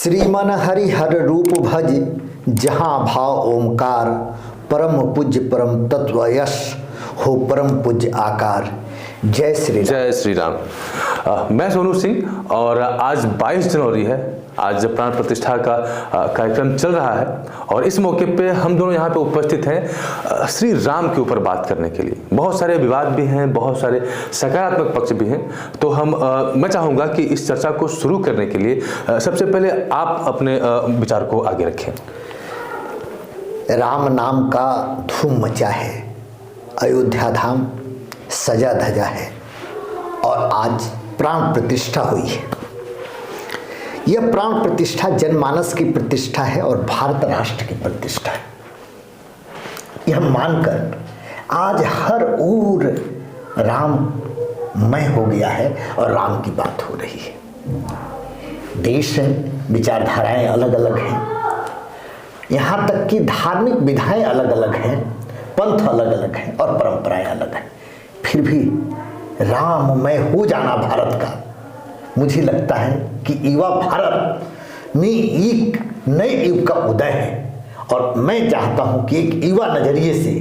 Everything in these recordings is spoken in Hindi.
श्रीमन हरि हर रूप भज जहाँ भाव ओमकार परम पूज्य परम तत्व यश हो परम पूज्य आकार। जय श्री राम। जय श्री राम। मैं सोनू सिंह और आज 22 जनवरी है। आज प्राण प्रतिष्ठा का कार्यक्रम चल रहा है और इस मौके पे हम दोनों यहाँ पे उपस्थित हैं श्री राम के ऊपर बात करने के लिए। बहुत सारे विवाद भी हैं, बहुत सारे सकारात्मक पक्ष भी हैं। तो मैं चाहूँगा कि इस चर्चा को शुरू करने के लिए सबसे पहले आप अपने विचार को आगे रखें। राम नाम का धूम मचा है, अयोध्या धाम सजा धजा है और आज प्राण प्रतिष्ठा हुई है। यह प्राण प्रतिष्ठा जनमानस की प्रतिष्ठा है और भारत राष्ट्र की प्रतिष्ठा है। यह मानकर आज हर ओर राममय हो गया है और राम की बात हो रही है। देश है, विचारधाराएं अलग अलग हैं, यहाँ तक कि धार्मिक विधाएं अलग अलग हैं, पंथ अलग अलग हैं और परंपराएं अलग हैं। फिर भी राममय हो जाना भारत का, मुझे लगता है कि युवा भारत में एक नए युग का उदय है और मैं चाहता हूं कि एक युवा नजरिए से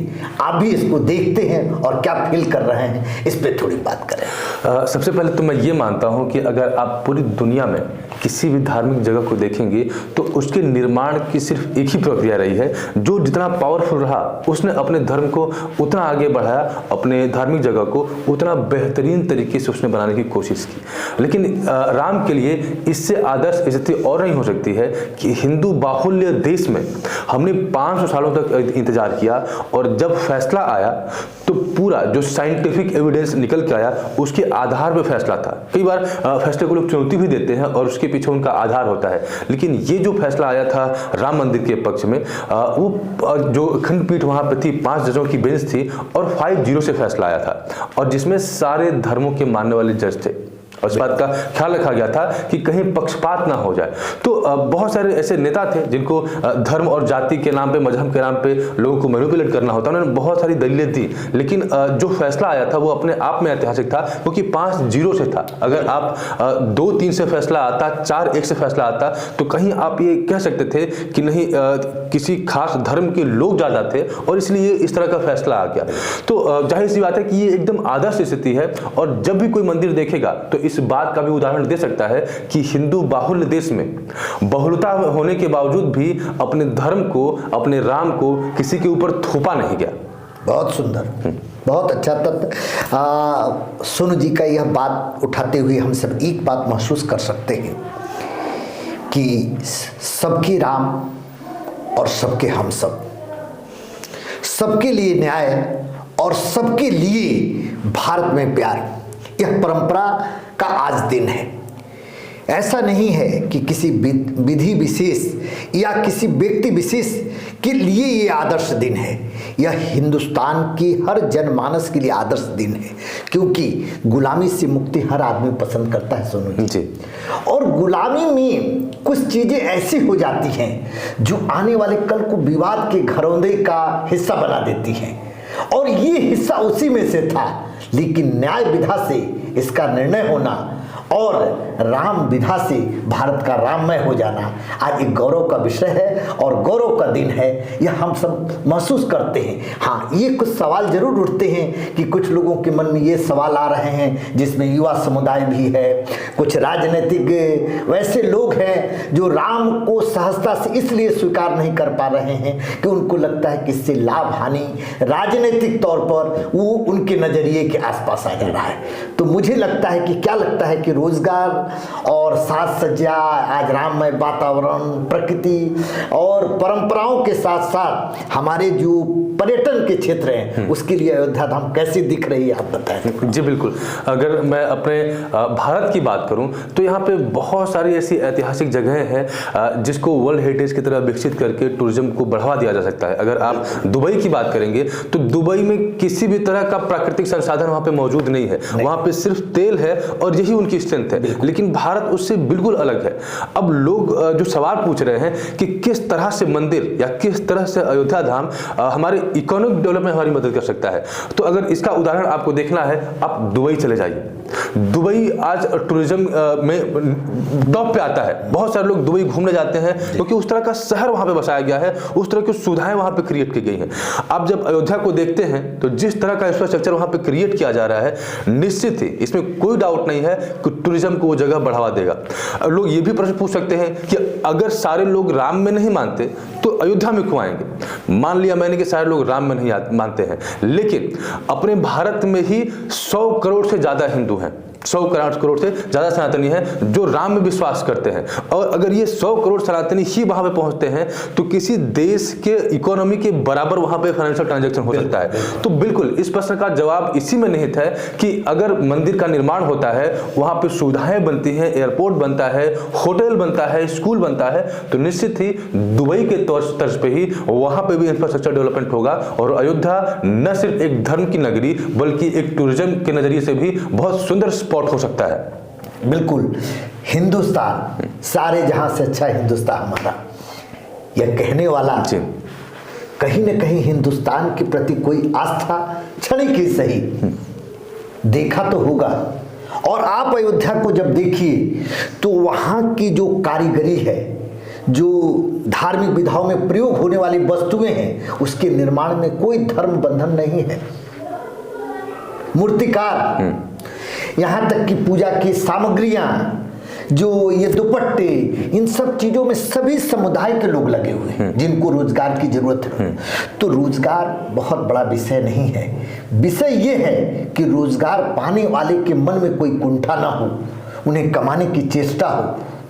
आप भी इसको देखते हैं और क्या फील कर रहे हैं, इस पे थोड़ी बात करें। सबसे पहले तो मैं ये मानता हूं कि अगर आप पूरी दुनिया में किसी भी धार्मिक जगह को देखेंगे तो उसके निर्माण की सिर्फ एक ही प्रक्रिया रही है। जो जितना पावरफुल रहा उसने अपने धर्म को उतना आगे बढ़ाया, अपने धार्मिक जगह को उतना बेहतरीन तरीके से उसने बनाने की कोशिश की। लेकिन राम के लिए इससे आदर्श स्थिति और नहीं हो सकती है कि हिंदू बाहुल्य देश में हमने 500 सालों तक इंतजार किया और जब फैसला आया तो पूरा जो साइंटिफिक एविडेंस निकल के आया उसके आधार पर फैसला था। कई बार फैसले को लोग चुनौती भी देते हैं और उसके पीछे उनका आधार होता है, लेकिन ये जो फैसला आया था राम मंदिर के पक्ष में, वो जो खंडपीठ वहां पर थी 5 जजों की बेंच थी और 5-0 से फैसला आया था और जिसमें सारे धर्मों के मानने वाले जज थे और इस बात का ख्याल रखा गया था कि कहीं पक्षपात ना हो जाए। तो बहुत सारे ऐसे नेता थे जिनको धर्म और जाति के नाम पे, मजहब के नाम पे लोगों को मैनिपुलेट करना होता, उन्होंने बहुत सारी दलीलें दी, लेकिन जो फैसला आया था वो अपने आप में ऐतिहासिक था क्योंकि 5-0 से था। अगर आप 2-3 से फैसला आता, 4-1 से फैसला आता तो कहीं आप ये कह सकते थे कि नहीं किसी खास धर्म के लोग ज्यादा थे और इसलिए इस तरह का फैसला आ गया। तो जाहिर सी बात है कि ये एकदम आदर्श स्थिति है और जब भी कोई मंदिर देखेगा तो इस बात का भी उदाहरण दे सकता है कि हिंदू बाहुल्य देश में बहुलता होने के बावजूद भी अपने धर्म को, अपने राम को किसी के ऊपर थोपा नहीं गया। बहुत सुंदर, बहुत अच्छा तत्व। सोनू जी का यह बात उठाते हुए हम सब एक बात महसूस कर सकते हैं कि सबके राम और सबके हम सब, सबके लिए न्याय और सबके लिए भारत में प्यार, यह परंपरा का आज दिन है। ऐसा नहीं है कि किसी विधि विशेष या किसी व्यक्ति विशेष के लिए ये आदर्श दिन है, यह हिंदुस्तान की हर जनमानस के लिए आदर्श दिन है क्योंकि गुलामी से मुक्ति हर आदमी पसंद करता है सोनू जी। और गुलामी में कुछ चीजें ऐसी हो जाती हैं जो आने वाले कल को विवाद के घरौंदे का हिस्सा बना देती हैं और ये हिस्सा उसी में से था, लेकिन न्याय विधा से इसका निर्णय होना और राम विधा से भारत का राममय हो जाना आज एक गौरव का विषय है और गौरव का दिन है, यह हम सब महसूस करते हैं। हाँ, ये कुछ सवाल जरूर उठते हैं कि कुछ लोगों के मन में ये सवाल आ रहे हैं जिसमें युवा समुदाय भी है, कुछ राजनीतिक वैसे लोग हैं जो राम को सहजता से इसलिए स्वीकार नहीं कर पा रहे हैं कि उनको लगता है कि इससे लाभ हानि राजनीतिक तौर पर वो उनके नजरिए के आसपास आ जा रहा है। तो मुझे लगता है कि क्या लगता है कि रोजगार और साज सज्जा, आज राममय वातावरण, प्रकृति और परंपराओं के साथ साथ हमारे जो पर्यटन के क्षेत्र हैं उसके लिए अयोध्या धाम कैसी दिख रही है, आप बताएं। जी बिल्कुल, अगर मैं अपने भारत की बात करूं तो यहाँ पे बहुत सारी ऐसी ऐतिहासिक जगहें हैं जिसको वर्ल्ड हेरिटेज की तरह विकसित करके टूरिज्म को बढ़ावा दिया जा सकता है। अगर आप दुबई की बात करेंगे तो दुबई में किसी भी तरह का प्राकृतिक संसाधन वहाँ पे मौजूद नहीं है, वहाँ पे सिर्फ तेल है और यही उनकी स्ट्रेंथ है, लेकिन भारत उससे बिल्कुल अलग है। अब लोग जो सवाल पूछ रहे हैं कि किस तरह से मंदिर या किस तरह से अयोध्या धाम हमारे इकोनॉमिक डेवलपमेंट हमारी मदद कर सकता है, तो अगर इसका उदाहरण आपको देखना है, आप दुबई चले जाइए। दुबई आज टूरिज्म में टॉप पे आता है। बहुत सारे लोग दुबई घूमने जाते हैं क्योंकि उस तरह का शहर वहां पे बसाया गया है, उस तरह की सुविधाएं वहां पे क्रिएट की गई हैं। आप जब अयोध्या को देखते हैं तो जिस तरह का इंफ्रास्ट्रक्चर वहां पे क्रिएट किया जा रहा है, निश्चित ही इसमें कोई डाउट नहीं है कि टूरिज्म को वो जगह बढ़ावा देगा। लोग ये भी प्रश्न पूछ सकते हैं कि अगर सारे लोग राम में नहीं मानते तो अयोध्या में क्यों आएंगे? मान लिया मैंने कि सारे लोग राम में नहीं मानते हैं, लेकिन अपने भारत में ही 100 करोड़ से ज्यादा हिंदू हैं, 100 करोड़ से ज्यादा सनातनी हैं जो राम में विश्वास करते हैं। और अगर ये 100 करोड़ सनातनी ही वहां पे पहुंचते हैं तो किसी देश के इकोनॉमी के बराबर वहां पे फाइनेंशियल ट्रांजैक्शन हो सकता है। तो बिल्कुल इस प्रश्न का जवाब इसी में निहित है कि अगर मंदिर का निर्माण होता है, वहां पे सुविधाएं बनती हैं, एयरपोर्ट बनता है, होटल बनता है, स्कूल बनता है, तो निश्चित ही दुबई के तर्ज पे ही वहां पे भी इंफ्रास्ट्रक्चर डेवलपमेंट होगा। और अयोध्या न सिर्फ एक धर्म की नगरी बल्कि एक टूरिज्म के नजरिए से भी बहुत सुंदर स्पॉट हो सकता है। बिल्कुल, हिंदुस्तान सारे जहां से अच्छा हिंदुस्तान हमारा, यह कहने वाला कहीं न कहीं हिंदुस्तान के प्रति कोई आस्था क्षणिक ही सही देखा तो होगा। और आप अयोध्या को जब देखिए तो वहां की जो कारीगरी है, जो धार्मिक विधाओं में प्रयोग होने वाली वस्तुएं हैं, उसके निर्माण में कोई धर्म बंधन नहीं है। मूर्तिकार, यहाँ तक कि पूजा की सामग्रियां, जो ये दुपट्टे, इन सब चीजों में सभी समुदाय के लोग लगे हुए हैं जिनको रोजगार की जरूरत है। तो रोजगार बहुत बड़ा विषय नहीं है। विषय ये है कि रोजगार पाने वाले के मन में कोई कुंठा ना हो, उन्हें कमाने की चेष्टा हो।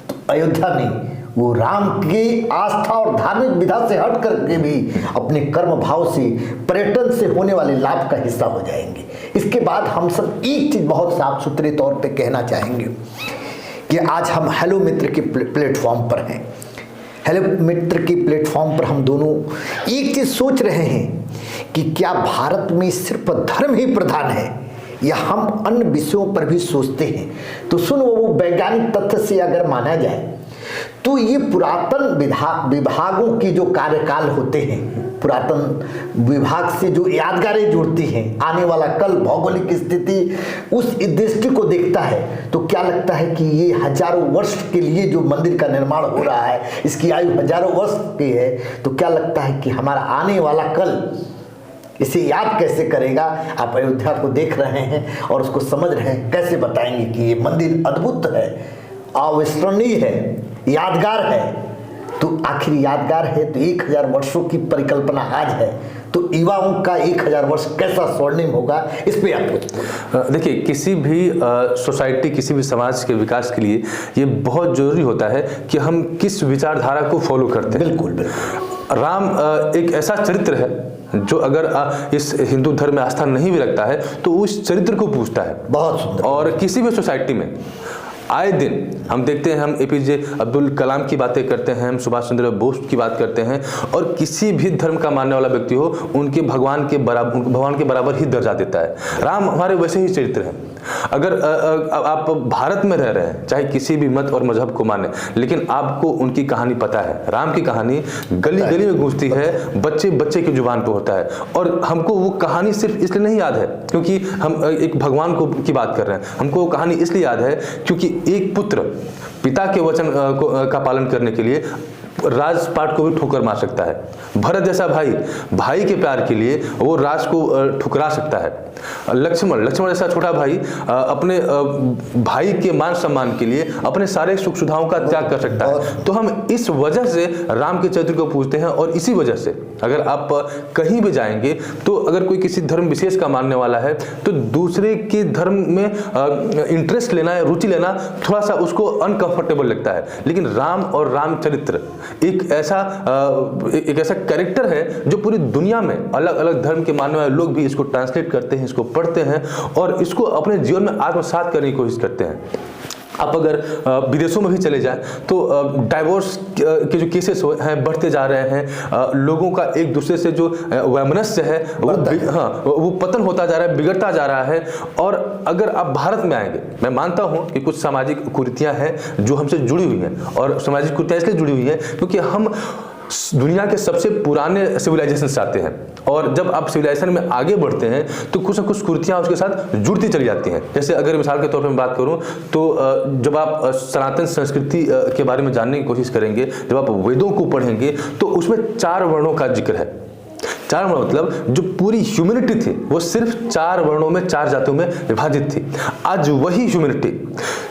तो अयोध्या में वो राम की आस्था और धार्मिक विधा से हट करके भी अपने कर्म भाव से, पर्यटन से होने वाले लाभ का हिस्सा हो जाएंगे। इसके बाद हम सब एक चीज बहुत साफ सुथरे तौर पे कहना चाहेंगे कि आज हम हेलो मित्र के प्लेटफॉर्म पर हैं। हेलो मित्र के प्लेटफॉर्म पर हम दोनों एक चीज सोच रहे हैं कि क्या भारत में सिर्फ धर्म ही प्रधान है या हम अन्य विषयों पर भी सोचते हैं। तो सुन, वो वैज्ञानिक तथ्य से अगर माना जाए तो ये पुरातन विभागों की जो कार्यकाल होते हैं, पुरातन विभाग से जो यादगारें जुड़ती हैं, आने वाला कल, भौगोलिक स्थिति उस दृष्टि को देखता है, तो क्या लगता है कि ये हजारों वर्ष के लिए जो मंदिर का निर्माण हो रहा है, इसकी आयु हजारों वर्ष की है, तो क्या लगता है कि हमारा आने वाला कल इसे याद कैसे करेगा। आप अयोध्या को देख रहे हैं और उसको समझ रहे हैं, कैसे बताएंगे कि ये मंदिर अद्भुत है, अविस्मरणीय है, यादगार है। तो आखिर यादगार है तो 1000 वर्षों की परिकल्पना आज है, तो युवाओं का 1000 वर्ष कैसा स्वर्णिम होगा, इस पे आप कुछ देखिए। किसी भी सोसाइटी, किसी भी समाज के विकास के लिए ये बहुत जरूरी होता है कि हम किस विचारधारा को फॉलो करते हैं। बिल्कुल बिल्कुल। राम एक ऐसा चरित्र है जो अगर इस हिंदू धर्म में आस्था नहीं भी रखता है तो उस चरित्र को पूछता है। बहुत सुंदर। और किसी भी सोसाइटी में आए दिन हम देखते हैं, हम एपीजे अब्दुल कलाम की बातें करते हैं, हम सुभाष चंद्र बोस की बात करते हैं, और किसी भी धर्म का मानने वाला व्यक्ति हो उनके भगवान के बराबर ही दर्जा देता है। राम हमारे वैसे ही चरित्र हैं। अगर आप भारत में रह रहे हैं, चाहे किसी भी मत और मजहब को माने, लेकिन आपको उनकी कहानी पता है। राम की कहानी गली गली में गूंजती है, बच्चे बच्चे की जुबान पे होता है। और हमको वो कहानी सिर्फ इसलिए नहीं याद है क्योंकि हम एक भगवान की बात कर रहे हैं, हमको वो कहानी इसलिए याद है क्योंकि एक पुत्र पिता के वचन का पालन करने के लिए राजपाट को भी ठोकर मार सकता है। भरत जैसा भाई के प्यार के लिए वो राज को ठुकरा सकता है। लक्ष्मण जैसा छोटा भाई अपने भाई के मान सम्मान के लिए अपने सारे सुख सुविधाओं का त्याग कर सकता है। तो हम इस वजह से राम के चरित्र को पूछते हैं। और इसी वजह से अगर आप कहीं भी जाएंगे तो अगर कोई किसी धर्म विशेष का मानने वाला है तो दूसरे के धर्म में इंटरेस्ट लेना या रुचि लेना थोड़ा सा उसको अनकंफर्टेबल लगता है। लेकिन राम और रामचरित्र एक ऐसा कैरेक्टर है जो पूरी दुनिया में अलग अलग धर्म के मानने वाले लोग भी इसको ट्रांसलेट करते हैं, इसको पढ़ते हैं और इसको अपने जीवन में आत्मसात करने की कोशिश करते हैं। आप अगर विदेशों में भी चले जाएं तो डाइवोर्स के जो केसेस हैं बढ़ते जा रहे हैं। लोगों का एक दूसरे से जो वैमनस्य है वो पतन होता जा रहा है, बिगड़ता जा रहा है। और अगर आप भारत में आएंगे, मैं मानता हूं कि कुछ सामाजिक कुरीतियां हैं जो हमसे जुड़ी हुई हैं, और सामाजिक कुरीतियां इसलिए जुड़ी हुई हैं क्योंकि हम दुनिया के सबसे पुराने सिविलाइजेशन से आते हैं, और जब आप सिविलाइजेशन में आगे बढ़ते हैं तो कुछ ना कुछ कुरीतियां उसके साथ जुड़ती चली जाती हैं। जैसे अगर मिसाल के तौर पर मैं बात करूं तो जब आप सनातन संस्कृति के बारे में जानने की कोशिश करेंगे, जब आप वेदों को पढ़ेंगे तो उसमें 4 वर्णों का जिक्र है। 4 वर्ण मतलब जो पूरी ह्यूमैनिटी थी वो सिर्फ 4 वर्णों में, 4 जातियों में विभाजित थी। आज वही ह्यूमैनिटी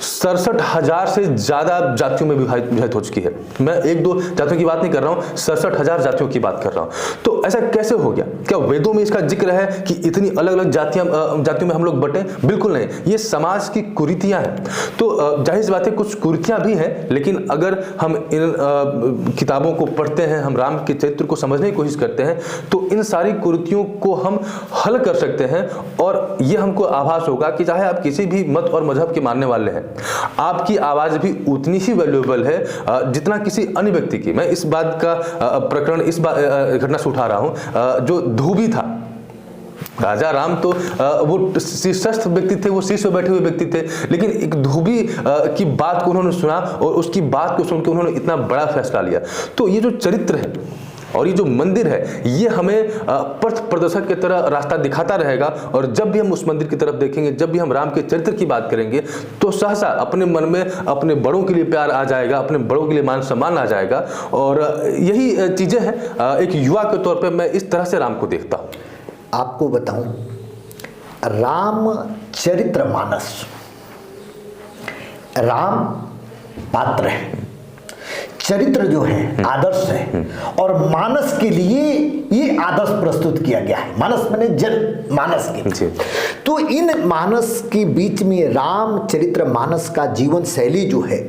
67,000 से ज्यादा जातियों में विभाजित हो चुकी है। मैं 1-2 जातियों की बात नहीं कर रहा हूं, 67,000 जातियों की बात कर रहा हूं। तो ऐसा कैसे हो गया? क्या वेदों में इसका जिक्र है कि इतनी अलग अलग जातियों में हम लोग बटे? बिल्कुल नहीं, ये समाज की कुरीतियां हैं। तो जाहिर सी बात है कुछ कुरीतियां भी हैं, लेकिन अगर हम इन किताबों को पढ़ते हैं, हम राम के चरित्र को समझने की कोशिश करते हैं, तो इन सारी कुरीतियों को हम हल कर सकते हैं। और ये हमको आभास होगा कि चाहे आप किसी भी मत और मजहब के मानने वाले हैं, आपकी आवाज भी उतनी ही वैल्यूएबल है जितना किसी अन्य व्यक्ति की। मैं इस बात का प्रकरण इस घटना से उठा रहा हूं, जो धोबी था, राजा राम तो वो शीर्षस्थ व्यक्ति थे, वो शीर्ष पे बैठे हुए व्यक्ति थे, लेकिन एक धोबी की बात को उन्होंने सुना और उसकी बात को सुनकर उन्होंने इतना बड़ा फैसला लिया। तो ये जो चरित्र है और ये जो मंदिर है, ये हमें पथ प्रदर्शक की तरह रास्ता दिखाता रहेगा। और जब भी हम उस मंदिर की तरफ देखेंगे, जब भी हम राम के चरित्र की बात करेंगे, तो सहसा अपने मन में अपने बड़ों के लिए प्यार आ जाएगा, अपने बड़ों के लिए मान सम्मान आ जाएगा। और यही चीजें हैं, एक युवा के तौर पे मैं इस तरह से राम को देखता हूँ। आपको बताऊं, रामचरितमानस, राम पात्र है, चरित्र जो है आदर्श है, और मानस के लिए ये आदर्श प्रस्तुत किया गया है। मानस माने जन मानस के। तो इन मानस के बीच में रामचरित्र मानस का जीवन शैली जो है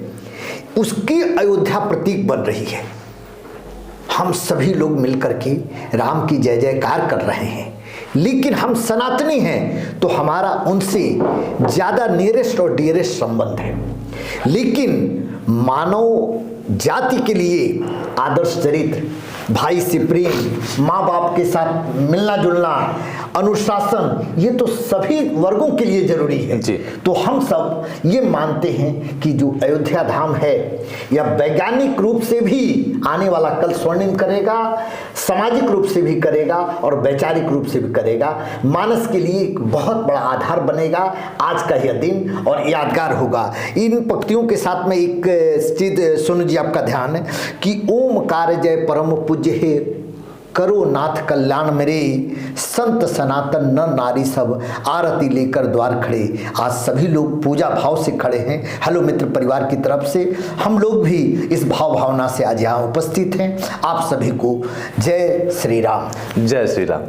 उसकी अयोध्या प्रतीक बन रही है। हम सभी लोग मिलकर के राम की जय जयकार कर रहे हैं, लेकिन हम सनातनी हैं तो हमारा उनसे ज्यादा नियरेस्ट और डियरेस्ट संबंध है। लेकिन मानव जाति के लिए आदर्श चरित्र, भाई से प्रेम, माँ बाप के साथ मिलना जुलना, अनुशासन, ये तो सभी वर्गों के लिए जरूरी है। तो हम सब ये मानते हैं कि जो अयोध्या धाम है यह वैज्ञानिक रूप से भी आने वाला कल स्वर्णिम करेगा, सामाजिक रूप से भी करेगा और वैचारिक रूप से भी करेगा। मानस के लिए एक बहुत बड़ा आधार बनेगा आज का यह दिन और यादगार होगा। इन पंक्तियों के साथ में एक चीज सुन जी आपका ध्यान है कि ओमकार जय परम पूज्य है, करो नाथ कल्याण मेरे, संत सनातन नर नारी सब आरती लेकर द्वार खड़े। आज सभी लोग पूजा भाव से खड़े हैं। हेलो मित्र परिवार की तरफ से हम लोग भी इस भाव भावना से आज यहाँ उपस्थित हैं। आप सभी को जय श्री राम। जय श्री राम।